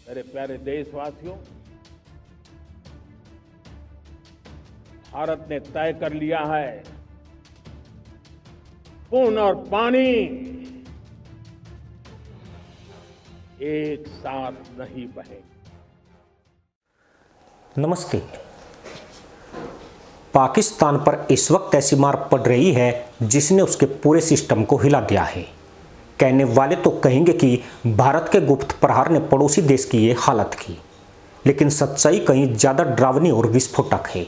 मेरे प्यारे देशवासियों, भारत ने तय कर लिया है, खून और पानी एक साथ नहीं बहेंगे। नमस्ते। पाकिस्तान पर इस वक्त ऐसी मार पड़ रही है जिसने उसके पूरे सिस्टम को हिला दिया है। कहने वाले तो कहेंगे कि भारत के गुप्त प्रहार ने पड़ोसी देश की ये हालत की, लेकिन सच्चाई कहीं ज़्यादा डरावनी और विस्फोटक है,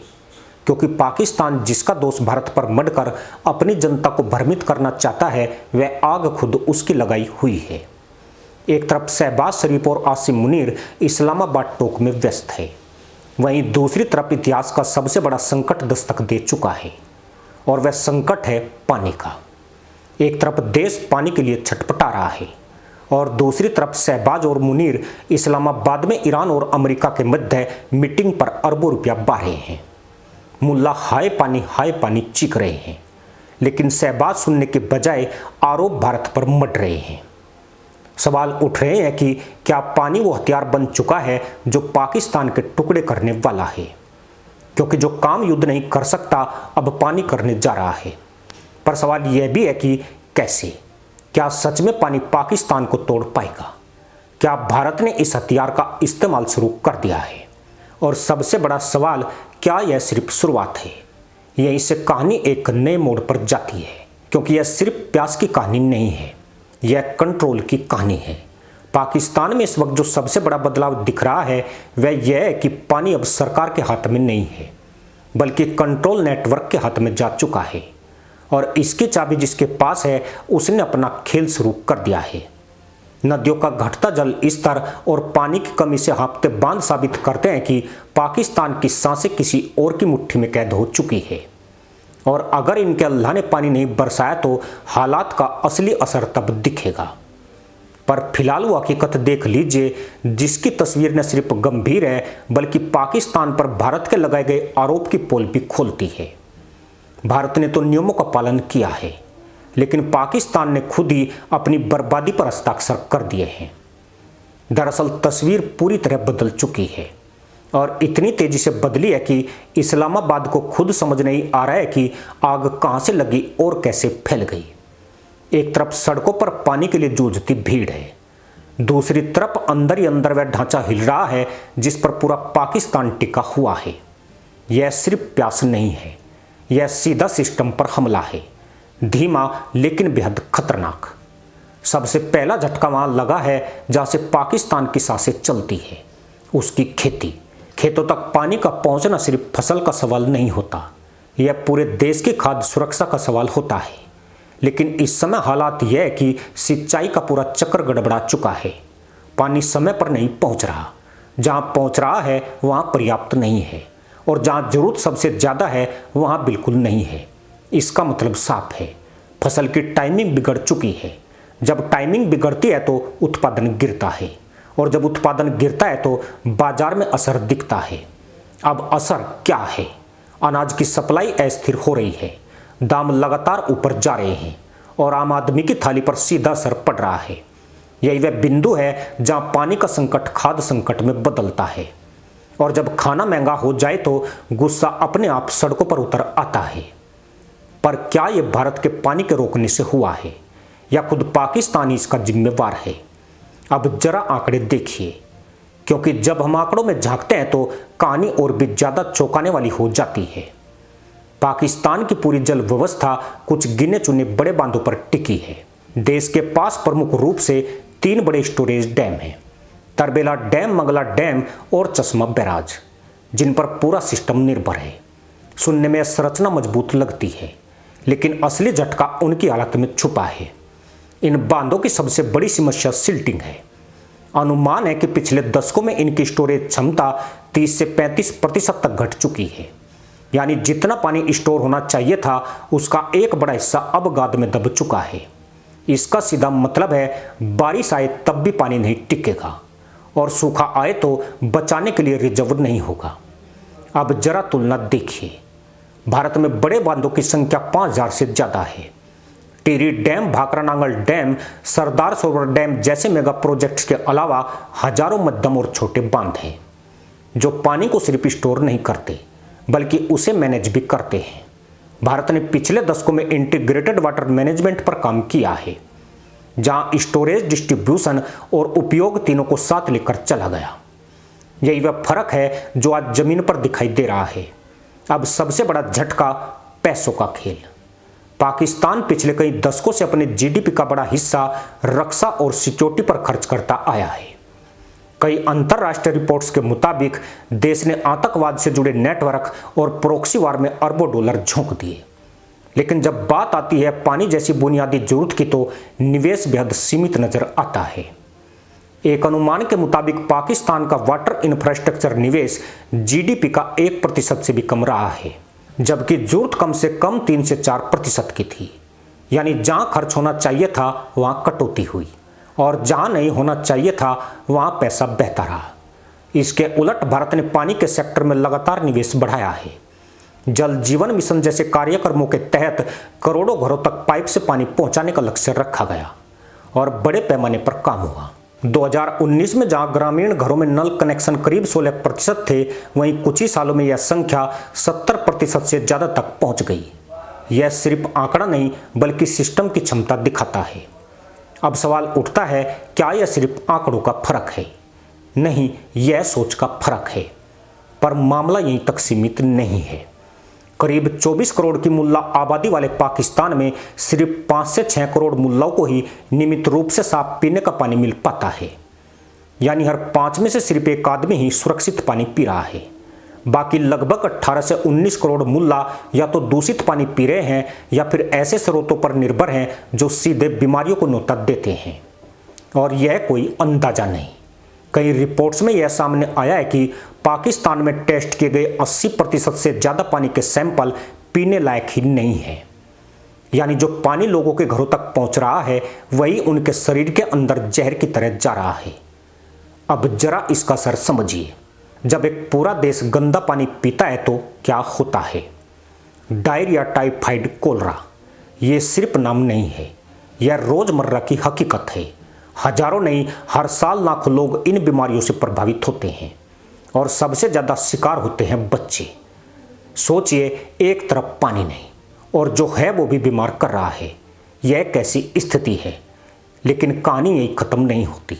क्योंकि पाकिस्तान जिसका दोष भारत पर मढ़कर अपनी जनता को भ्रमित करना चाहता है, वह आग खुद उसकी लगाई हुई है। एक तरफ शहबाज शरीफ और आसिम मुनीर इस्लामाबाद टोक में व्यस्त है, वहीं दूसरी तरफ इतिहास का सबसे बड़ा संकट दस्तक दे चुका है, और वह संकट है पानी का। एक तरफ देश पानी के लिए छटपटा रहा है और दूसरी तरफ शहबाज और मुनीर इस्लामाबाद में ईरान और अमेरिका के मध्य मीटिंग पर अरबों रुपया बांट रहे हैं। मुल्ला हाय पानी चीख रहे हैं, लेकिन शहबाज सुनने के बजाय आरोप भारत पर मढ़ रहे हैं। सवाल उठ रहे हैं कि क्या पानी वो हथियार बन चुका है जो पाकिस्तान के टुकड़े करने वाला है, क्योंकि जो काम युद्ध नहीं कर सकता अब पानी करने जा रहा है। पर सवाल यह भी है कि कैसे? क्या सच में पानी पाकिस्तान को तोड़ पाएगा? क्या भारत ने इस हथियार का इस्तेमाल शुरू कर दिया है? और सबसे बड़ा सवाल, क्या यह सिर्फ शुरुआत है? यहीं से कहानी एक नए मोड़ पर जाती है, क्योंकि यह सिर्फ प्यास की कहानी नहीं है, यह कंट्रोल की कहानी है। पाकिस्तान में इस वक्त जो सबसे बड़ा बदलाव दिख रहा है वह यह है कि पानी अब सरकार के हाथ में नहीं है, बल्कि कंट्रोल नेटवर्क के हाथ में जा चुका है, और इसकी चाबी जिसके पास है उसने अपना खेल शुरू कर दिया है। नदियों का घटता जल स्तर और पानी की कमी से हाँफते बांध साबित करते हैं कि पाकिस्तान की सांसें किसी और की मुट्ठी में कैद हो चुकी है, और अगर इनके अल्लाह ने पानी नहीं बरसाया तो हालात का असली असर तब दिखेगा। पर फिलहाल वो हकीकत देख लीजिए जिसकी तस्वीर न सिर्फ गंभीर है बल्कि पाकिस्तान पर भारत के लगाए गए आरोप की पोल भी खोलती है। भारत ने तो नियमों का पालन किया है, लेकिन पाकिस्तान ने खुद ही अपनी बर्बादी पर हस्ताक्षर कर दिए हैं। दरअसल तस्वीर पूरी तरह बदल चुकी है, और इतनी तेजी से बदली है कि इस्लामाबाद को खुद समझ नहीं आ रहा है कि आग कहां से लगी और कैसे फैल गई। एक तरफ सड़कों पर पानी के लिए जूझती भीड़ है, दूसरी तरफ अंदर ही अंदर वह ढांचा हिल रहा है जिस पर पूरा पाकिस्तान टिका हुआ है। यह सिर्फ प्यास नहीं है, यह सीधा सिस्टम पर हमला है, धीमा लेकिन बेहद खतरनाक। सबसे पहला झटका वहां लगा है जहां से पाकिस्तान की सांसें चलती है, उसकी खेती। खेतों तक पानी का पहुंचना सिर्फ फसल का सवाल नहीं होता, यह पूरे देश की खाद्य सुरक्षा का सवाल होता है। लेकिन इस समय हालात यह है कि सिंचाई का पूरा चक्र गड़बड़ा चुका है। पानी समय पर नहीं पहुंच रहा, जहां पहुंच रहा है वहां पर्याप्त नहीं है, और जहां जरूरत सबसे ज्यादा है वहां बिल्कुल नहीं है। इसका मतलब साफ है, फसल की टाइमिंग बिगड़ चुकी है। जब टाइमिंग बिगड़ती है तो उत्पादन गिरता है, और जब उत्पादन गिरता है तो बाजार में असर दिखता है। अब असर क्या है? अनाज की सप्लाई अस्थिर हो रही है, दाम लगातार ऊपर जा रहे हैं, और आम आदमी की थाली पर सीधा असर पड़ रहा है। यही वह बिंदु है जहां पानी का संकट खाद्य संकट में बदलता है, और जब खाना महंगा हो जाए तो गुस्सा अपने आप सड़कों पर उतर आता है। पर क्या यह भारत के पानी के रोकने से हुआ है, या खुद पाकिस्तान ही इसका जिम्मेवार है? अब जरा आंकड़े देखिए, क्योंकि जब हम आंकड़ों में झांकते हैं तो कहानी और भी ज्यादा चौंकाने वाली हो जाती है। पाकिस्तान की पूरी जल व्यवस्था कुछ गिने चुने बड़े बांधों पर टिकी है। देश के पास प्रमुख रूप से 3 बड़े स्टोरेज डैम हैं, तरबेला डैम, मंगला डैम और चश्मा बैराज, जिन पर पूरा सिस्टम निर्भर है। सुनने में संरचना मजबूत लगती है, लेकिन असली झटका उनकी हालत में छुपा है। इन बांधों की सबसे बड़ी समस्या सिल्टिंग है। अनुमान है कि पिछले दशकों में इनकी स्टोरेज क्षमता 30 से 35% तक घट चुकी है, यानी जितना पानी स्टोर होना चाहिए था उसका एक बड़ा हिस्सा अब गाद में दब चुका है। इसका सीधा मतलब है बारिश आए तब भी पानी नहीं टिकेगा, और सूखा आए तो बचाने के लिए रिजर्व नहीं होगा। अब जरा तुलना देखिए, भारत में बड़े बांधों की संख्या 5000 से ज्यादा है, Tehri dam, Bhakra Nangal dam, Sardar Sarovar dam जैसे मेगा प्रोजेक्ट्स के अलावा हजारों मध्यम और छोटे बांध हैं जो पानी को सिर्फ स्टोर नहीं करते बल्कि उसे मैनेज भी करते हैं। भारत ने पिछले दशकों में इंटीग्रेटेड वाटर मैनेजमेंट पर काम किया है, जहां स्टोरेज, डिस्ट्रीब्यूशन और उपयोग तीनों को साथ लेकर चला गया। यही वह फर्क है जो आज जमीन पर दिखाई दे रहा है। अब सबसे बड़ा झटका पैसों का खेल। पाकिस्तान पिछले कई दशकों से अपने जीडीपी का बड़ा हिस्सा रक्षा और सिक्योरिटी पर खर्च करता आया है। कई अंतरराष्ट्रीय रिपोर्ट्स के मुताबिक देश ने आतंकवाद से जुड़े नेटवर्क और प्रॉक्सी वार में अरबों डॉलर झोंक दिए, लेकिन जब बात आती है पानी जैसी बुनियादी जरूरत की तो निवेश बेहद सीमित नजर आता है। एक अनुमान के मुताबिक पाकिस्तान का वाटर इंफ्रास्ट्रक्चर निवेश जीडीपी का 1% से भी कम रहा है, जबकि जरूरत कम से कम 3 से 4% की थी। यानी जहां खर्च होना चाहिए था वहां कटौती हुई और जहां नहीं होना चाहिए था वहां पैसा बहता रहा। इसके उलट भारत ने पानी के सेक्टर में लगातार निवेश बढ़ाया है। जल जीवन मिशन जैसे कार्यक्रमों के तहत करोड़ों घरों तक पाइप से पानी पहुंचाने का लक्ष्य रखा गया और बड़े पैमाने पर काम हुआ। 2019 में जहां ग्रामीण घरों में नल कनेक्शन करीब 16% थे, वहीं कुछ ही सालों में यह संख्या 70% से ज्यादा तक पहुंच गई। यह सिर्फ आंकड़ा नहीं बल्कि सिस्टम की क्षमता दिखाता है। अब सवाल उठता है, क्या यह सिर्फ आंकड़ों का फर्क है? नहीं, यह सोच का फर्क है। पर मामला यहीं तक सीमित नहीं है। करीब 24 करोड़ की मुल्ला आबादी वाले पाकिस्तान में सिर्फ 5 से 6 करोड़ मुल्लाओं को ही नियमित रूप से साफ पीने का पानी मिल पाता है। यानी हर 5 में से सिर्फ एक आदमी ही सुरक्षित पानी पी रहा है। बाकी लगभग 18 से 19 करोड़ मुल्ला या तो दूषित पानी पी रहे हैं या फिर ऐसे स्रोतों पर निर्भर हैं जो सीधे बीमारियों को न्योता देते हैं। और यह कोई अंदाजा नहीं। कई रिपोर्ट्स में यह सामने आया है कि पाकिस्तान में टेस्ट किए गए 80% से ज़्यादा पानी के सैंपल पीने लायक ही नहीं है। यानी जो पानी लोगों के घरों तक पहुंच रहा है वही उनके शरीर के अंदर जहर की तरह जा रहा है। अब जरा इसका असर समझिए। जब एक पूरा देश गंदा पानी पीता है तो क्या होता है? डायरिया, टाइफाइड, कोलरा, ये सिर्फ नाम नहीं है, यह रोजमर्रा की हकीकत है। हजारों नहीं, हर साल लाखों लोग इन बीमारियों से प्रभावित होते हैं और सबसे ज्यादा शिकार होते हैं बच्चे। सोचिए, एक तरफ पानी नहीं और जो है वो भी बीमार कर रहा है। यह कैसी स्थिति है? लेकिन कहानी यही खत्म नहीं होती,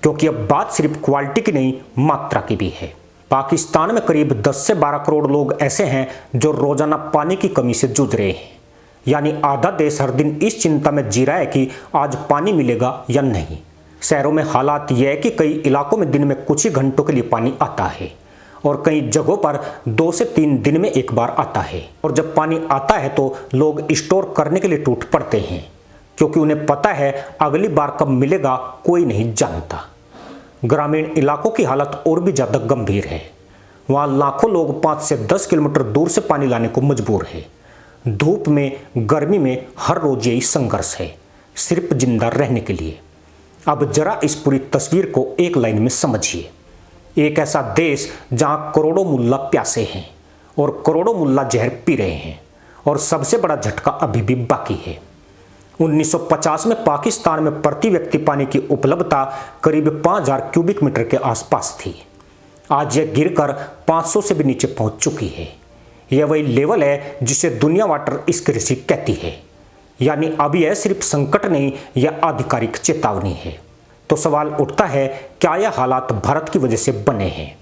क्योंकि अब बात सिर्फ क्वालिटी की नहीं, मात्रा की भी है। पाकिस्तान में करीब 10 से 12 करोड़ लोग ऐसे हैं जो रोजाना पानी की कमी से जूझ रहे हैं। यानी आधा देश हर दिन इस चिंता में जी रहा है कि आज पानी मिलेगा या नहीं। शहरों में हालात यह है कि कई इलाकों में दिन में कुछ ही घंटों के लिए पानी आता है और कई जगहों पर 2 से 3 दिन में एक बार आता है। और जब पानी आता है तो लोग स्टोर करने के लिए टूट पड़ते हैं, क्योंकि उन्हें पता है अगली बार कब मिलेगा कोई नहीं जानता। ग्रामीण इलाकों की हालत और भी ज़्यादा गंभीर है। वहाँ लाखों लोग 5 से 10 किलोमीटर दूर से पानी लाने को मजबूर है। धूप में, गर्मी में हर रोज यही संघर्ष है, सिर्फ जिंदा रहने के लिए। अब जरा इस पूरी तस्वीर को एक लाइन में समझिए। एक ऐसा देश जहां करोड़ों मुल्ला प्यासे हैं और करोड़ों मुल्ला जहर पी रहे हैं, और सबसे बड़ा झटका अभी भी बाकी है। 1950 में पाकिस्तान में प्रति व्यक्ति पानी की उपलब्धता करीब 5000 क्यूबिक मीटर के आसपास थी। आज यह गिरकर 500 से भी नीचे पहुंच चुकी है। यह वही लेवल है जिसे दुनिया वाटर स्कैर्सिटी कहती है। यानी अब यह सिर्फ संकट नहीं, यह आधिकारिक चेतावनी है। तो सवाल उठता है, क्या यह हालात भारत की वजह से बने हैं?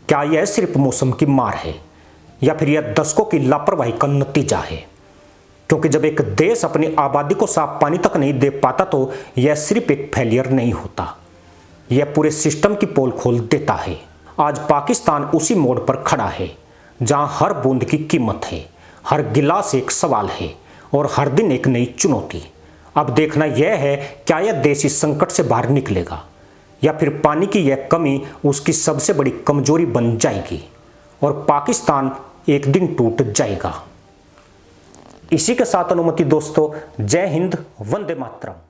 क्या यह सिर्फ मौसम की मार है या फिर यह दशकों की लापरवाही का नतीजा है? क्योंकि जब एक देश अपनी आबादी को साफ पानी तक नहीं दे पाता तो यह सिर्फ एक फेलियर नहीं होता, यह पूरे सिस्टम की पोल खोल देता है। आज पाकिस्तान उसी मोड़ पर खड़ा है जहां हर बूंद की कीमत है, हर गिलास एक सवाल है और हर दिन एक नई चुनौती। अब देखना यह है, क्या यह देश इस संकट से बाहर निकलेगा या फिर पानी की यह कमी उसकी सबसे बड़ी कमजोरी बन जाएगी और पाकिस्तान एक दिन टूट जाएगा। इसी के साथ अनुमति दोस्तों, जय हिंद, वंदे मातरम।